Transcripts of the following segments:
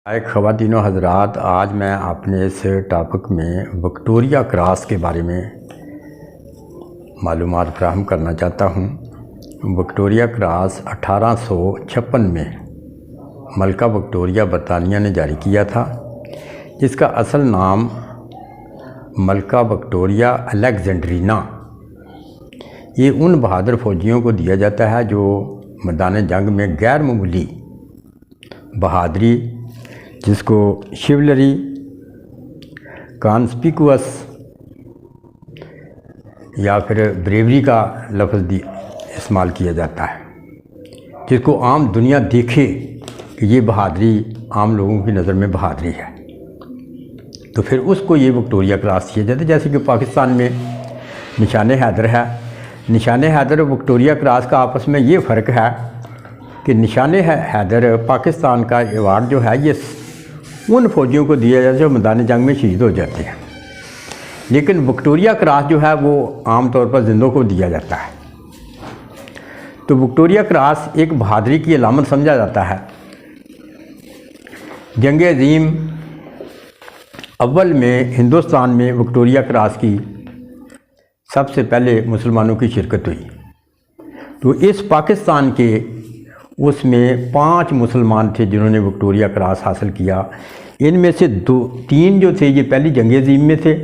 خواتین و حضرات، آج میں اپنے اس ٹاپک میں وکٹوریہ کراس کے بارے میں معلومات فراہم کرنا چاہتا ہوں۔ وکٹوریہ کراس 1856 میں ملکہ وکٹوریہ برطانیہ نے جاری کیا تھا، جس کا اصل نام ملکہ وکٹوریہ الیگزینڈرینا۔ یہ ان بہادر فوجیوں کو دیا جاتا ہے جو میدان جنگ میں غیر معمولی بہادری، جس کو شیولری، کانسپیکوس یا پھر بریوری کا لفظ استعمال کیا جاتا ہے، جس کو عام دنیا دیکھے کہ یہ بہادری عام لوگوں کی نظر میں بہادری ہے، تو پھر اس کو یہ وکٹوریہ کراس کیا جاتا ہے۔ جیسے کہ پاکستان میں نشان حیدر ہے، نشان حیدر اور وکٹوریہ کراس کا آپس میں یہ فرق ہے کہ نشان حیدر پاکستان کا ایوارڈ جو ہے یہ ان فوجیوں کو دیا جاتا ہے جو میدان جنگ میں شہید ہو جاتے ہیں، لیکن وکٹوریہ کراس جو ہے وہ عام طور پر زندوں کو دیا جاتا ہے۔ تو وکٹوریہ کراس ایک بہادری کی علامت سمجھا جاتا ہے۔ جنگ عظیم اول میں ہندوستان میں وکٹوریہ کراس کی سب سے پہلے مسلمانوں کی شرکت ہوئی، تو اس پاکستان کے اس میں 5 مسلمان تھے جنہوں نے وکٹوریہ کراس حاصل کیا۔ ان میں سے 3 جو تھے یہ پہلی جنگ عظیم میں تھے،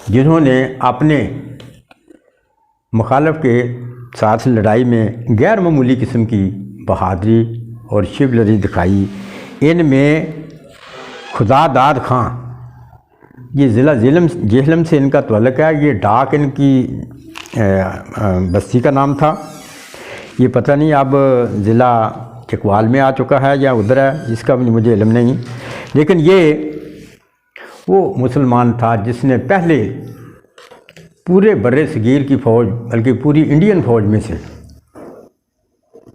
جنہوں نے اپنے مخالف کے ساتھ لڑائی میں غیر معمولی قسم کی بہادری اور شیولری دکھائی۔ ان میں خدا داد خان، یہ ضلع جہلم سے ان کا تعلق ہے، یہ ڈاک ان کی بستی کا نام تھا۔ یہ پتہ نہیں اب ضلع چکوال میں آ چکا ہے یا ادھر ہے، اس کا بھی مجھے علم نہیں، لیکن یہ وہ مسلمان تھا جس نے پہلے پورے بر صغیر کی فوج، بلکہ پوری انڈین فوج میں سے،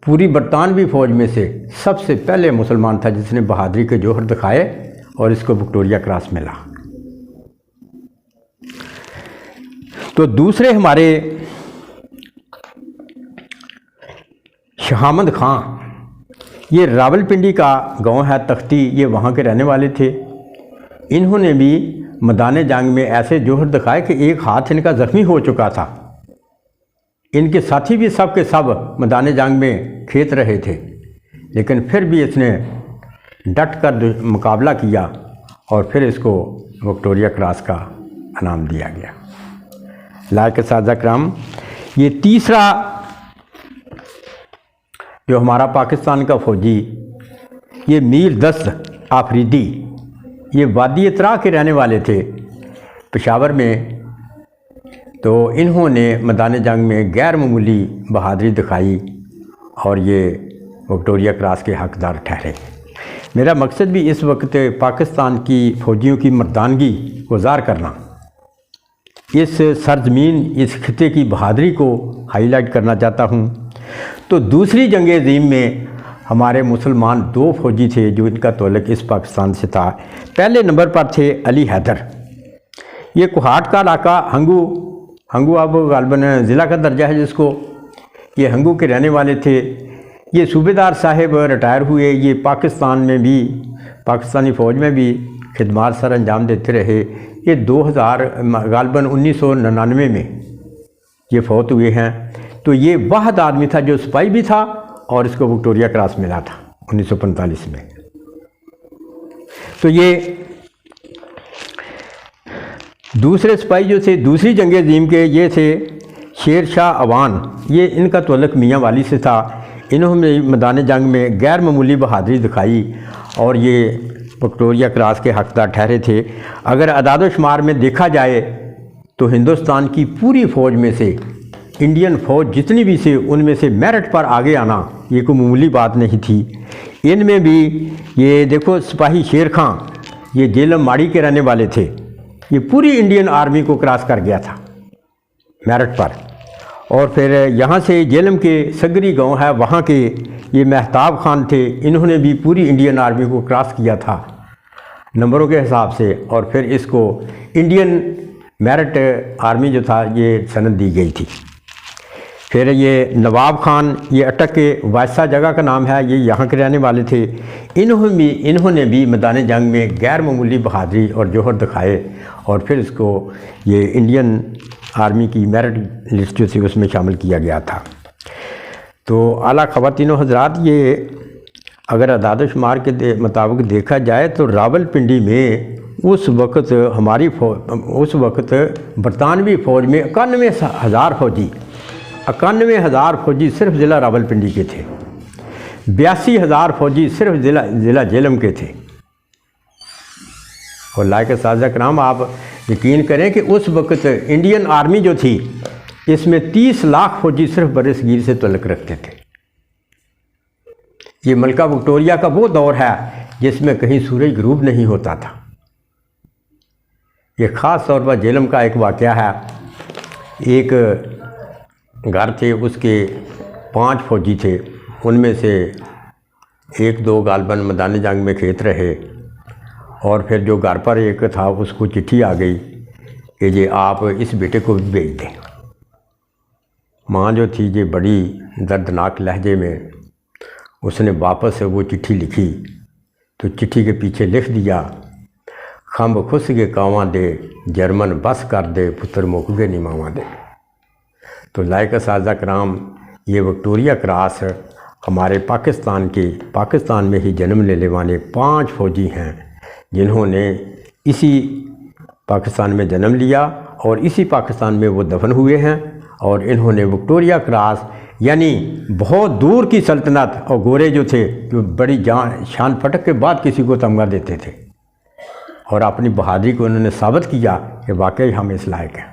پوری برطانوی فوج میں سے سب سے پہلے مسلمان تھا جس نے بہادری کے جوہر دکھائے اور اس کو وکٹوریہ کراس ملا۔ تو دوسرے ہمارے شہامد خان، یہ راول پنڈی کا گاؤں ہے تختی، یہ وہاں کے رہنے والے تھے۔ انہوں نے بھی میدان جنگ میں ایسے جوہر دکھائے کہ ایک ہاتھ ان کا زخمی ہو چکا تھا۔ ان کے ساتھی بھی سب کے سب میدان جنگ میں کھیت رہے تھے، لیکن پھر بھی اس نے ڈٹ کر مقابلہ کیا اور پھر اس کو وکٹوریہ کراس کا انعام دیا گیا۔ لائق اساتذہ کرام، یہ تیسرا جو ہمارا پاکستان کا فوجی، یہ میر دست آفریدی، یہ وادی اطراء کے رہنے والے تھے پشاور میں، تو انہوں نے میدان جنگ میں غیر معمولی بہادری دکھائی اور یہ وکٹوریہ کراس کے حقدار ٹھہرے۔ میرا مقصد بھی اس وقت پاکستان کی فوجیوں کی مردانگی کو ظاہر کرنا، اس سرزمین، اس خطے کی بہادری کو ہائی لائٹ کرنا چاہتا ہوں۔ تو دوسری جنگ عظیم میں ہمارے مسلمان 2 فوجی تھے جو ان کا تعلق اس پاکستان سے تھا۔ پہلے نمبر پر تھے علی حیدر، یہ کوہاٹ کا علاقہ، ہنگو اب غالباً ضلع کا درجہ ہے جس کو، یہ ہنگو کے رہنے والے تھے۔ یہ صوبے دار صاحب ریٹائر ہوئے، یہ پاکستان میں بھی، پاکستانی فوج میں بھی خدمات سر انجام دیتے رہے۔ یہ 2000 غالباً 1999 میں یہ فوت ہوئے ہیں۔ تو یہ واحد آدمی تھا جو سپاہی بھی تھا اور اس کو وکٹوریہ کراس ملا تھا 1945 میں۔ تو یہ دوسرے سپاہی جو تھے دوسری جنگ عظیم کے، یہ تھے شیر شاہ اوان، یہ ان کا تعلق میاں والی سے تھا۔ انہوں نے میدان جنگ میں غیر معمولی بہادری دکھائی اور یہ وکٹوریہ کراس کے حقدار ٹھہرے تھے۔ اگر اعداد و شمار میں دیکھا جائے تو ہندوستان کی پوری فوج میں سے، انڈین فوج جتنی بھی سے، ان میں سے میرٹ پر آگے آنا یہ کوئی معمولی بات نہیں تھی۔ ان میں بھی یہ دیکھو سپاہی شیر خان، یہ جیلم ماڑی کے رہنے والے تھے، یہ پوری انڈین آرمی کو کراس کر گیا تھا میرٹ پر۔ اور پھر یہاں سے جیلم کے سگری گاؤں ہے، وہاں کے یہ مہتاب خان تھے، انہوں نے بھی پوری انڈین آرمی کو کراس کیا تھا نمبروں کے حساب سے، اور پھر اس کو انڈین میرٹ آرمی جو تھا یہ سند دی گئی تھی۔ پھر یہ نواب خان، یہ اٹک کے وائسا جگہ کا نام ہے، یہ یہاں کے رہنے والے تھے۔ انہوں نے بھی میدان جنگ میں غیر معمولی بہادری اور جوہر دکھائے، اور پھر اس کو یہ انڈین آرمی کی میرٹ لسٹ جو تھی اس میں شامل کیا گیا تھا۔ تو اعلیٰ خواتین و حضرات، یہ اگر اعداد و شمار کے مطابق دیکھا جائے تو راولپنڈی میں اس وقت برطانوی فوج میں 91,000 فوجی صرف ضلع راولپنڈی کے تھے، 82,000 فوجی صرف ضلع جہلم کے تھے۔ اور لائق اساتذہ کرام، آپ یقین کریں کہ اس وقت انڈین آرمی جو تھی اس میں 30 لاکھ فوجی صرف بر صغیر سے تعلق رکھتے تھے۔ یہ ملکہ وکٹوریہ کا وہ دور ہے جس میں کہیں سورج غروب نہیں ہوتا تھا۔ یہ خاص طور پر جہلم کا ایک واقعہ ہے۔ ایک گھر تھے، اس کے 5 فوجی تھے، ان میں سے 1-2 غالباً میدان جنگ میں کھیت رہے، اور پھر جو گھر پر ایک تھا اس کو چٹھی آ گئی کہ یہ آپ اس بیٹے کو بھی بھیج دیں۔ ماں جو تھی یہ بڑی دردناک لہجے میں اس نے واپس سے وہ چٹھی لکھی، تو چٹھی کے پیچھے لکھ دیا، خمب خس کے کاواں دے، جرمن بس کر دے، پتر مک گے نماواں دے۔ تو لائق اساتذہ کرام، یہ وکٹوریہ کراس ہمارے پاکستان میں ہی جنم لینے والے 5 فوجی ہیں جنہوں نے اسی پاکستان میں جنم لیا اور اسی پاکستان میں وہ دفن ہوئے ہیں، اور انہوں نے وکٹوریہ کراس یعنی بہت دور کی سلطنت اور گورے جو تھے جو بڑی شان پھٹک کے بعد کسی کو تمغہ دیتے تھے، اور اپنی بہادری کو انہوں نے ثابت کیا کہ واقعی ہم اس لائق ہیں۔